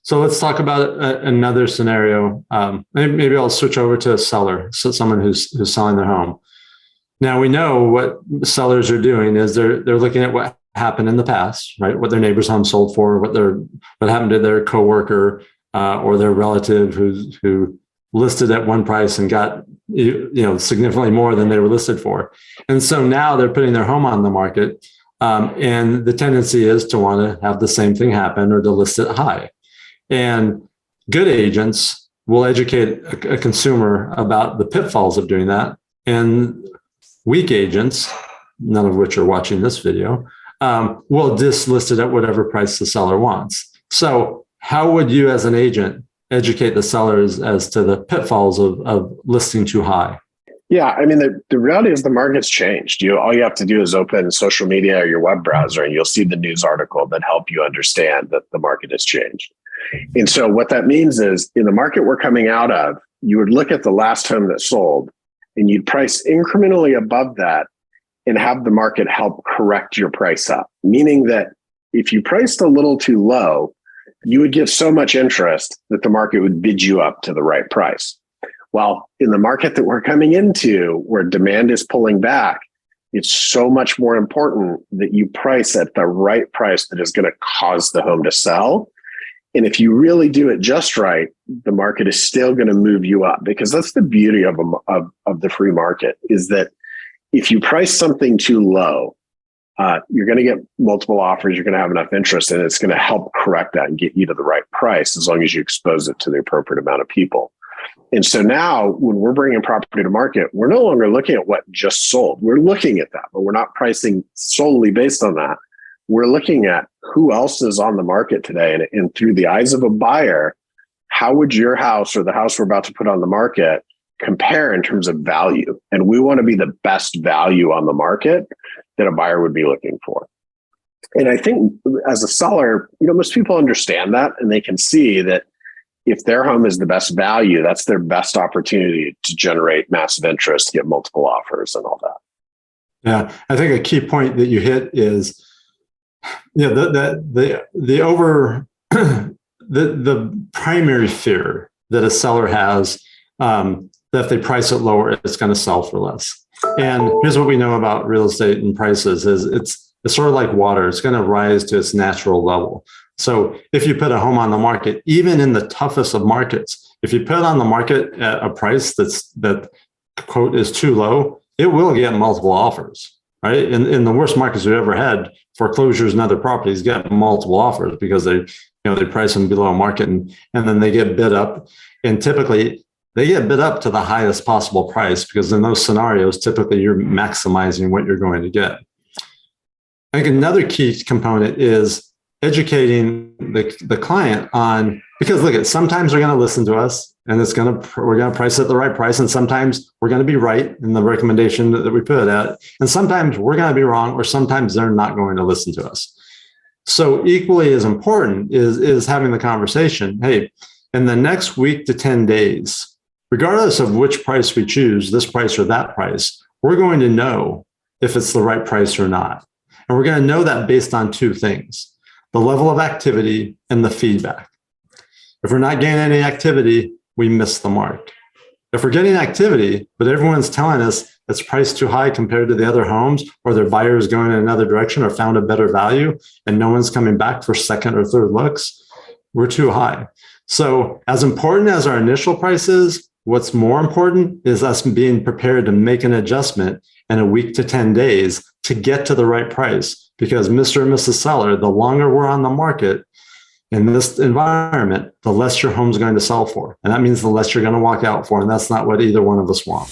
So let's talk about another scenario. Maybe I'll switch over to a seller, so someone who's selling their home. Now we know what sellers are doing is they're looking at what happened in the past, right? What their neighbor's home sold for, what happened to their coworker or their relative who listed at one price and got significantly more than they were listed for. And so now they're putting their home on the market, and the tendency is to want to have the same thing happen or to list it high. And good agents will educate a consumer about the pitfalls of doing that, and weak agents, none of which are watching this video, will just list it at whatever price the seller wants. So how would you as an agent educate the sellers as to the pitfalls of listing too high? Yeah, I mean, the reality is the market's changed. All you have to do is open social media or your web browser, and you'll see the news article that help you understand that the market has changed. And so what that means is in the market we're coming out of, you would look at the last home that sold and you'd price incrementally above that and have the market help correct your price up. Meaning that if you priced a little too low, you would get so much interest that the market would bid you up to the right price. While in the market that we're coming into, where demand is pulling back, it's so much more important that you price at the right price that is going to cause the home to sell. And if you really do it just right, the market is still going to move you up, because that's the beauty of the free market, is that if you price something too low, you're going to get multiple offers, you're going to have enough interest, and it's going to help correct that and get you to the right price as long as you expose it to the appropriate amount of people. And so now when we're bringing property to market, we're no longer looking at what just sold. We're looking at that, but we're not pricing solely based on that. We're looking at who else is on the market today. And through the eyes of a buyer, how would your house or the house we're about to put on the market compare in terms of value? And we want to be the best value on the market that a buyer would be looking for. And I think as a seller, most people understand that, and they can see that if their home is the best value, that's their best opportunity to generate massive interest, get multiple offers and all that. Yeah, I think a key point that you hit is, the primary fear that a seller has, that if they price it lower, it's going to sell for less. And here's what we know about real estate and prices is it's sort of like water. It's going to rise to its natural level. So if you put a home on the market, even in the toughest of markets, if you put it on the market at a price that quote is too low, it will get multiple offers, right? In the worst markets we've ever had, foreclosures and other properties get multiple offers because they price them below market, and then they get bid up. And typically they get bid up to the highest possible price, because in those scenarios, typically you're maximizing what you're going to get. I think another key component is educating the client on, because look, sometimes they're going to listen to us and we're going to price at the right price. And sometimes we're going to be right in the recommendation that we put at. And sometimes we're going to be wrong, or sometimes they're not going to listen to us. So equally as important is having the conversation. Hey, in the next week to 10 days, regardless of which price we choose, this price or that price, we're going to know if it's the right price or not. And we're going to know that based on two things: the level of activity and the feedback. If we're not getting any activity, we miss the mark. If we're getting activity, but everyone's telling us it's priced too high compared to the other homes, or their buyers going in another direction or found a better value, and no one's coming back for second or third looks, we're too high. So as important as our initial price is, what's more important is us being prepared to make an adjustment in a week to 10 days to get to the right price. Because Mr. and Mrs. Seller, the longer we're on the market in this environment, the less your home's going to sell for. And that means the less you're going to walk out for. And that's not what either one of us want.